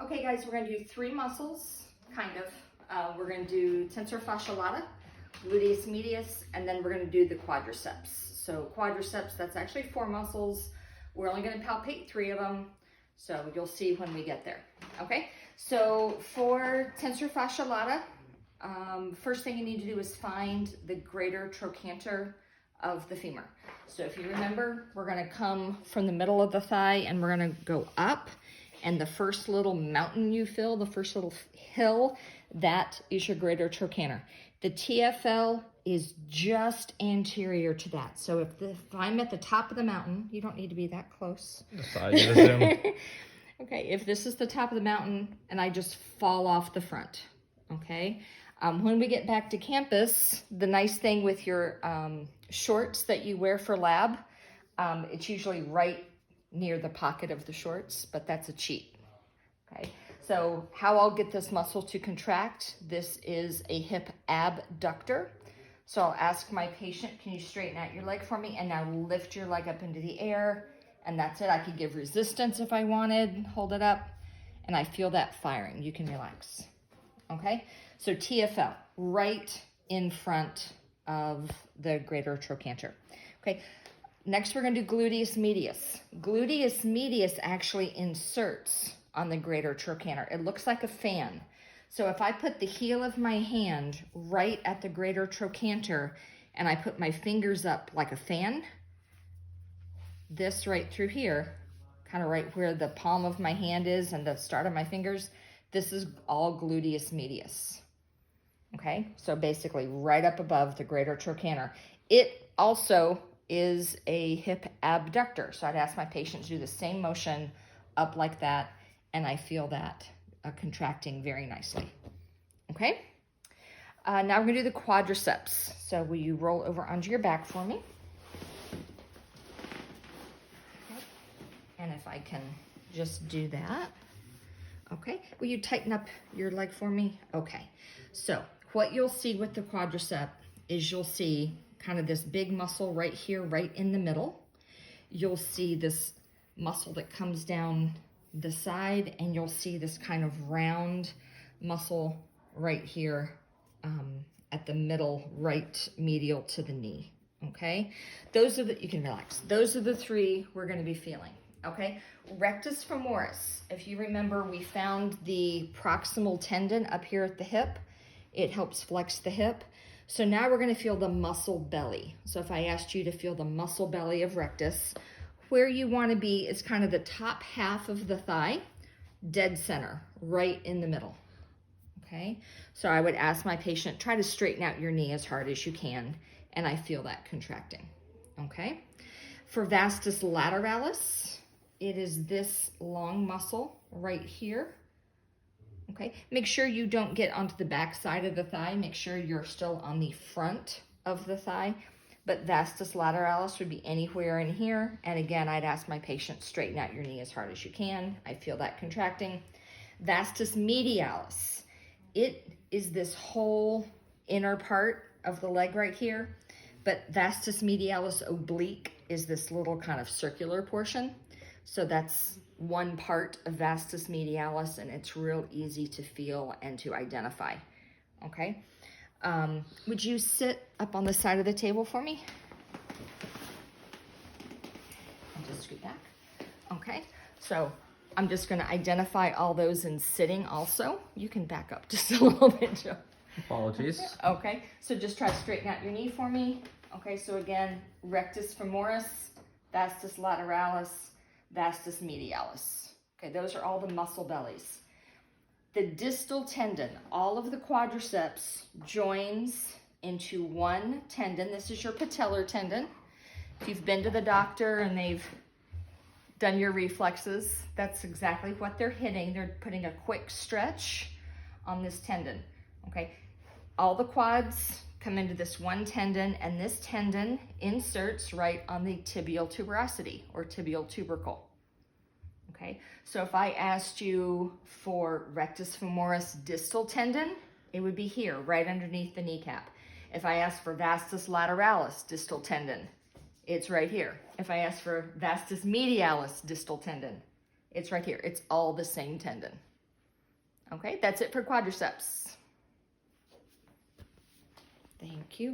Okay guys, we're gonna do 3 muscles, kind of. We're gonna do tensor fasciae lata, gluteus medius, and then we're gonna do the quadriceps. So quadriceps, that's actually 4 muscles. We're only gonna palpate 3 of them, so you'll see when we get there, okay? So for tensor fasciae lata, first thing you need to do is find the greater trochanter of the femur. So if you remember, we're gonna come from the middle of the thigh and we're gonna go up, and the first little mountain you feel, the first little hill, that is your greater trochanter. The TFL is just anterior to that. So if I'm at the top of the mountain, you don't need to be that close. Okay, if this is the top of the mountain and I just fall off the front, okay? When we get back to campus, the nice thing with your shorts that you wear for lab, it's usually right near the pocket of the shorts, but that's a cheat, okay? So how I'll get this muscle to contract, this is a hip abductor. So I'll ask my patient, can you straighten out your leg for me? And now lift your leg up into the air, and that's it. I could give resistance if I wanted, hold it up, and I feel that firing. You can relax, okay? So TFL, right in front of the greater trochanter, okay? Next, we're gonna do gluteus medius. Gluteus medius actually inserts on the greater trochanter. It looks like a fan. So if I put the heel of my hand right at the greater trochanter and I put my fingers up like a fan, this right through here, kind of right where the palm of my hand is and the start of my fingers, this is all gluteus medius. Okay, so basically right up above the greater trochanter. It also is a hip abductor. So I'd ask my patient to do the same motion up like that, and I feel that contracting very nicely. Okay, now we're gonna do the quadriceps. So will you roll over onto your back for me? Okay. And if I can just do that. Okay, will you tighten up your leg for me? Okay, so what you'll see with the quadricep is you'll see kind of this big muscle right here, right in the middle. You'll see this muscle that comes down the side, and you'll see this kind of round muscle right here at the middle, right medial to the knee, okay? Those are the, you can relax. Those are the 3 we're gonna be feeling, okay? Rectus femoris, if you remember, we found the proximal tendon up here at the hip. It helps flex the hip. So now we're gonna feel the muscle belly. So if I asked you to feel the muscle belly of rectus, where you wanna be is kind of the top half of the thigh, dead center, right in the middle, okay? So I would ask my patient, try to straighten out your knee as hard as you can, and I feel that contracting, okay? For vastus lateralis, it is this long muscle right here. Okay, make sure you don't get onto the back side of the thigh. Make sure you're still on the front of the thigh. But vastus lateralis would be anywhere in here. And again, I'd ask my patient, straighten out your knee as hard as you can. I feel that contracting. Vastus medialis. It is this whole inner part of the leg right here. But vastus medialis oblique is this little kind of circular portion. So that's one part of vastus medialis, and it's real easy to feel and to identify, okay? Would you sit up on the side of the table for me? And just scoot back. Okay, so I'm just gonna identify all those in sitting also. You can back up just a little bit, Joe. Apologies. Okay, so just try to straighten out your knee for me. Okay, so again, rectus femoris, vastus lateralis, vastus medialis. Okay, those are all the muscle bellies. The distal tendon, all of the quadriceps joins into one tendon. This is your patellar tendon. If you've been to the doctor and they've done your reflexes, that's exactly what they're hitting. They're putting a quick stretch on this tendon, okay? All the quads come into this one tendon, and this tendon inserts right on the tibial tuberosity or tibial tubercle. Okay, so if I asked you for rectus femoris distal tendon, it would be here, right underneath the kneecap. If I asked for vastus lateralis distal tendon, it's right here. If I asked for vastus medialis distal tendon, it's right here. It's all the same tendon, Okay, that's it for quadriceps. Thank you.